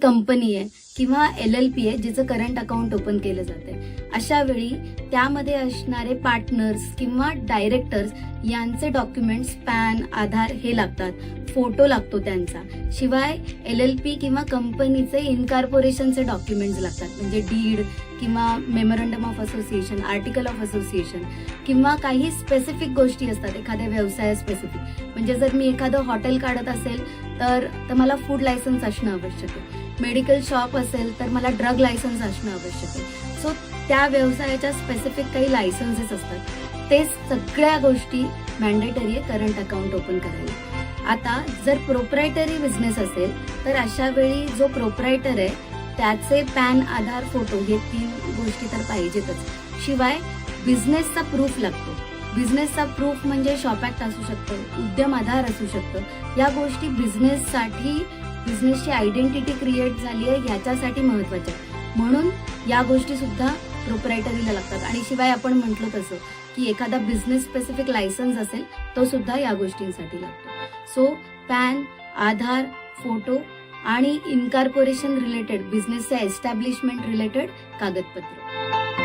Company आहे किंवा LLP आहे जिचं करंट अकाउंट ओपन केलं जाते, अशा वेळी त्यामध्ये असणारे पार्टनर्स किंवा डायरेक्टर्स यांचे डॉक्युमेंट्स पॅन, आधार हे लागतात, फोटो लागतो त्यांचा. शिवाय LLP किंवा कंपनीचे इनकॉर्पोरेशनचे डॉक्युमेंट्स लागतात, म्हणजे डीड किंवा memorandum of association, article of association किंवा काही स्पेसिफिक गोष्टी असतात एखाद्या व्यवसाया स्पेसिफिक. म्हणजे जर मी एखादं हॉटेल काढत असेल तर मला फूड लायसन्स असणं आवश्यक आहे. मेडिकल शॉप असेल तर मला ड्रग लायसन्स असणं आवश्यक आहे. सो त्या व्यवसायाच्या स्पेसिफिक काही लायसन्सेस असतात, ते सगळ्या गोष्टी मॅन्डेटरी आहे करंट अकाउंट ओपन करायला. आता जर प्रोप्रायटरी बिझनेस असेल तर अशा वेळी जो प्रोप्रायटर आहे त्याचे पॅन, आधार, फोटो हे 3 गोष्टी तर पाहिजेतच. शिवाय बिझनेसचा प्रूफ लागतो. बिझनेसचा प्रूफ म्हणजे शॉप ऍक्ट असू शकतं, उद्यम आधार असू शकतं. या गोष्टी बिझनेससाठी, बिझनेसची आयडेंटिटी क्रिएट झाली आहे याच्यासाठी महत्वाच्या, म्हणून या गोष्टी सुद्धा प्रोप्रायटरीला लागतात. आणि शिवाय आपण म्हटलं तसं की एखादा बिझनेस स्पेसिफिक लायसन्स असेल तो सुद्धा या गोष्टींसाठी लागतो. सो पॅन, आधार, फोटो आणि इनकॉर्पोरेशन रिलेटेड, बिझनेसच्या एस्टॅब्लिशमेंट रिलेटेड कागदपत्र.